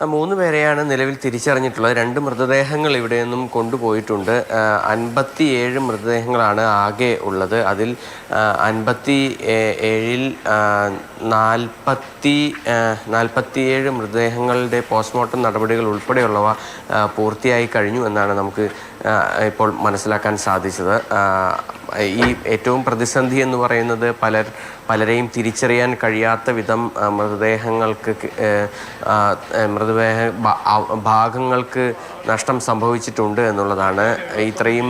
3 പേരെയാണ് നിലവിൽ തിരിച്ചറിഞ്ഞിട്ടുള്ളത്. 2 മൃതദേഹങ്ങൾ ഇവിടെ നിന്നും കൊണ്ടുപോയിട്ടുണ്ട്. 57 മൃതദേഹങ്ങളാണ് ആകെ ഉള്ളത്. അതിൽ 57-ൽ 47 മൃതദേഹങ്ങളുടെ പോസ്റ്റ്മോർട്ടം നടപടികൾ ഉൾപ്പെടെയുള്ളവ പൂർത്തിയായി കഴിഞ്ഞു എന്നാണ് നമുക്ക് ഇപ്പോൾ മനസ്സിലാക്കാൻ സാധിച്ചത്. ഈ ഏറ്റവും പ്രതിസന്ധി എന്ന് പറയുന്നത് പലരെയും തിരിച്ചറിയാൻ കഴിയാത്ത വിധം ഭാഗങ്ങൾക്ക് നഷ്ടം സംഭവിച്ചിട്ടുണ്ട് എന്നുള്ളതാണ്. ഇത്രയും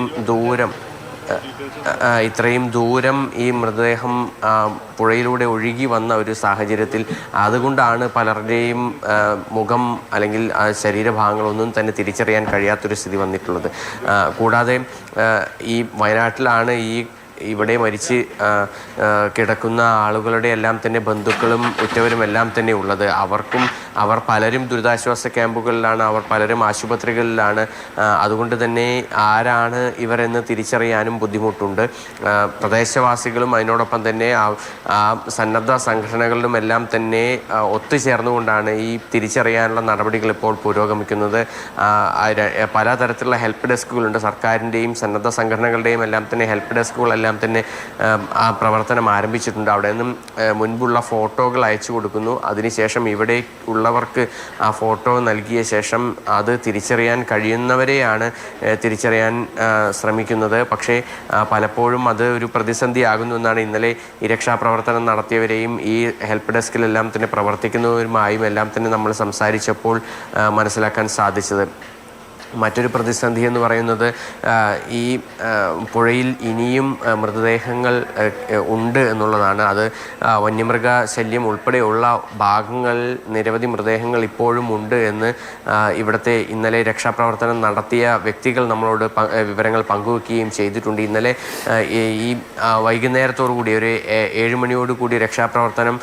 ദൂരം ഈ മൃതദേഹം പുഴയിലൂടെ ഒഴുകി വന്ന ഒരു സാഹചര്യത്തിൽ അതുകൊണ്ടാണ് പലരുടെയും മുഖം അല്ലെങ്കിൽ ശരീരഭാഗങ്ങളൊന്നും തന്നെ തിരിച്ചറിയാൻ കഴിയാത്തൊരു സ്ഥിതി വന്നിട്ടുള്ളത്. കൂടാതെ ഈ വയനാട്ടിലാണ് ഇവിടെ മരിച്ച് കിടക്കുന്ന ആളുകളുടെ എല്ലാം തന്നെ ബന്ധുക്കളും ഉറ്റവരും എല്ലാം തന്നെ ഉള്ളത്. അവർ പലരും ദുരിതാശ്വാസ ക്യാമ്പുകളിലാണ്, അവർ പലരും ആശുപത്രികളിലാണ്. അതുകൊണ്ട് തന്നെ ആരാണ് ഇവരെന്ന് തിരിച്ചറിയാനും ബുദ്ധിമുട്ടുണ്ട്. പ്രദേശവാസികളും അതിനോടൊപ്പം തന്നെ സന്നദ്ധ സംഘടനകളിലും എല്ലാം തന്നെ ഒത്തുചേർന്നുകൊണ്ടാണ് ഈ തിരിച്ചറിയാനുള്ള നടപടികൾ ഇപ്പോൾ പുരോഗമിക്കുന്നത്. പലതരത്തിലുള്ള ഹെൽപ്പ് ഡെസ്കുകളുണ്ട്. സർക്കാരിൻ്റെയും സന്നദ്ധ സംഘടനകളുടെയും എല്ലാം തന്നെ ഹെൽപ്പ് ഡെസ്കുകളെല്ലാം തന്നെ ആ പ്രവർത്തനം ആരംഭിച്ചിട്ടുണ്ട്. അവിടെ നിന്നും മുൻപുള്ള ഫോട്ടോകൾ അയച്ചു കൊടുക്കുന്നു. അതിനുശേഷം ഇവിടെ ഉള്ളവർക്ക് ആ ഫോട്ടോ നൽകിയ ശേഷം അത് തിരിച്ചറിയാൻ കഴിയുന്നവരെയാണ് തിരിച്ചറിയാൻ ശ്രമിക്കുന്നത്. പക്ഷേ പലപ്പോഴും അത് ഒരു പ്രതിസന്ധിയാകുന്നു എന്നാണ് ഇന്നലെ ഈ രക്ഷാപ്രവർത്തനം നടത്തിയവരെയും ഈ ഹെൽപ്പ് ഡെസ്കിലെല്ലാം തന്നെ പ്രവർത്തിക്കുന്നവരുമായും എല്ലാം തന്നെ നമ്മൾ സംസാരിച്ചപ്പോൾ മനസ്സിലാക്കാൻ സാധിച്ചത്. മറ്റൊരു പ്രതിസന്ധി എന്ന് പറയുന്നത് ഈ പുഴയിൽ ഇനിയും മൃതദേഹങ്ങൾ ഉണ്ട് എന്നുള്ളതാണ്. അത് വന്യമൃഗ ശല്യം ഉൾപ്പെടെയുള്ള ഭാഗങ്ങൾ നിരവധി മൃതദേഹങ്ങൾ ഇപ്പോഴും ഉണ്ട് എന്ന് ഇവിടുത്തെ ഇന്നലെ രക്ഷാപ്രവർത്തനം നടത്തിയ വ്യക്തികൾ നമ്മളോട് വിവരങ്ങൾ പങ്കുവെക്കുകയും ചെയ്തിട്ടുണ്ട്. ഇന്നലെ ഈ വൈകുന്നേരത്തോടു കൂടി ഒരു 7 മണിയോടുകൂടി രക്ഷാപ്രവർത്തനം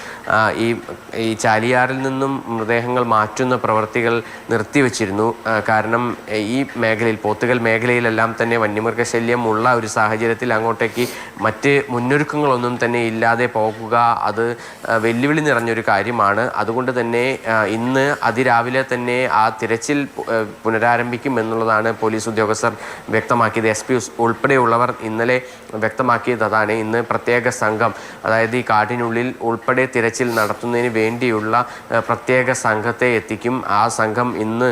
ഈ ചാലിയാറിൽ നിന്നും മൃതദേഹങ്ങൾ മാറ്റുന്ന പ്രവൃത്തികൾ നിർത്തിവെച്ചിരുന്നു. കാരണം ഈ മേഖലയിൽ, പോത്തുകൽ മേഖലയിലെല്ലാം തന്നെ വന്യമൃഗശല്യം ഉള്ള ഒരു സാഹചര്യത്തിൽ അങ്ങോട്ടേക്ക് മറ്റ് മുന്നൊരുക്കങ്ങളൊന്നും തന്നെ ഇല്ലാതെ പോകുക അത് വെല്ലുവിളി നിറഞ്ഞൊരു കാര്യമാണ്. അതുകൊണ്ട് തന്നെ ഇന്ന് അതിരാവിലെ തന്നെ ആ തിരച്ചിൽ പുനരാരംഭിക്കും എന്നുള്ളതാണ് പോലീസ് ഉദ്യോഗസ്ഥർ വ്യക്തമാക്കിയത്. SP ഉൾപ്പെടെയുള്ളവർ ഇന്നലെ വ്യക്തമാക്കിയത് അതാണ്. ഇന്ന് പ്രത്യേക സംഘം, അതായത് ഈ കാട്ടിനുള്ളിൽ ഉൾപ്പെടെ തിരച്ചിൽ നടത്തുന്നതിന് വേണ്ടിയുള്ള പ്രത്യേക സംഘത്തെ എത്തിക്കും. ആ സംഘം ഇന്ന്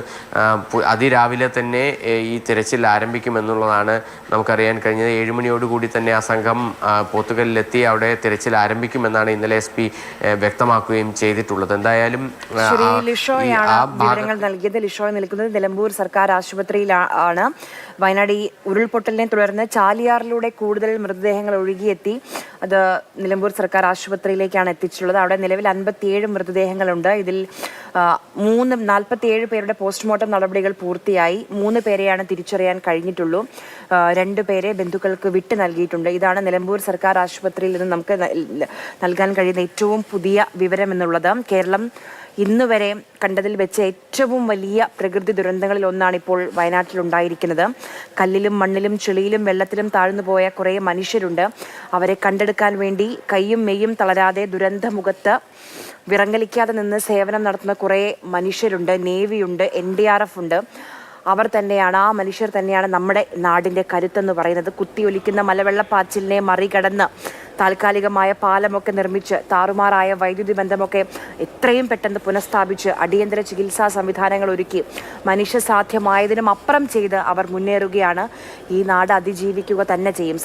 അതിരാവിലെ തന്നെ ഈ തിരച്ചിൽ ആരംഭിക്കുമെന്നുള്ളതാണ് നമുക്കറിയാൻ കഴിഞ്ഞത്. 7 മണിയോടുകൂടി തന്നെ ആ സംഘം പോത്തുകലിലെത്തി അവിടെ തിരച്ചിൽ ആരംഭിക്കുമെന്നാണ് ഇന്നലെ SP വ്യക്തമാക്കുകയും ചെയ്തിട്ടുള്ളത്. എന്തായാലും വിവരങ്ങൾ നൽകിയത്. ലിഷോയ് നിൽക്കുന്നത് നിലമ്പൂർ സർക്കാർ ആശുപത്രിയിലാണ്. വയനാട് ഈ ഉരുൾപൊട്ടലിനെ തുടർന്ന് ചാലിയാറിലൂടെ കൂടുതൽ മൃതദേഹങ്ങൾ ഒഴുകിയെത്തി അത് നിലമ്പൂർ സർക്കാർ ആശുപത്രിയിലേക്കാണ് എത്തിച്ചിട്ടുള്ളത്. അവിടെ നിലവിൽ 57 മൃതദേഹങ്ങളുണ്ട്. ഇതിൽ 47 പേരുടെ പോസ്റ്റ്മോർട്ടം നടപടികൾ പൂർത്തിയായി. 3 പേരെയാണ് തിരിച്ചറിയാൻ കഴിഞ്ഞിട്ടുള്ളൂ. 2 പേരെ ബന്ധുക്കൾക്ക് വിട്ടു നൽകിയിട്ടുണ്ട്. ഇതാണ് നിലമ്പൂർ സർക്കാർ ആശുപത്രിയിൽ നിന്ന് നമുക്ക് നൽകാൻ കഴിയുന്ന ഏറ്റവും പുതിയ വിവരം എന്നുള്ളത്. കേരളം ഇന്ന് വരെ കണ്ടതിൽ വെച്ച് ഏറ്റവും വലിയ പ്രകൃതി ദുരന്തങ്ങളിൽ ഒന്നാണ് ഇപ്പോൾ വയനാട്ടിലുണ്ടായിരിക്കുന്നത്. കല്ലിലും മണ്ണിലും ചെളിയിലും വെള്ളത്തിലും താഴ്ന്നു പോയ കുറേ മനുഷ്യരുണ്ട്. അവരെ കണ്ടെടുക്കാൻ വേണ്ടി കയ്യും മെയ്യും തളരാതെ ദുരന്തമുഖത്ത് വിറങ്ങലിക്കാതെ നിന്ന് സേവനം നടത്തുന്ന കുറേ മനുഷ്യരുണ്ട്. നേവിയുണ്ട്, NDRF ഉണ്ട്. ആ മനുഷ്യർ തന്നെയാണ് നമ്മുടെ നാടിൻ്റെ കരുത്തെന്ന് പറയുന്നത്. കുത്തിയൊലിക്കുന്ന മലവെള്ളപ്പാച്ചിലിനെ മറികടന്ന് താൽക്കാലികമായ പാലമൊക്കെ നിർമ്മിച്ച് താറുമാറായ വൈദ്യുതി ബന്ധമൊക്കെ എത്രയും പെട്ടെന്ന് പുനഃസ്ഥാപിച്ച് അടിയന്തര ചികിത്സാ സംവിധാനങ്ങൾ ഒരുക്കി മനുഷ്യസാധ്യമായതിനും അപ്പുറം ചെയ്ത് അവർ മുന്നേറുകയാണ്. ഈ നാട് അതിജീവിക്കുക തന്നെ ചെയ്യും.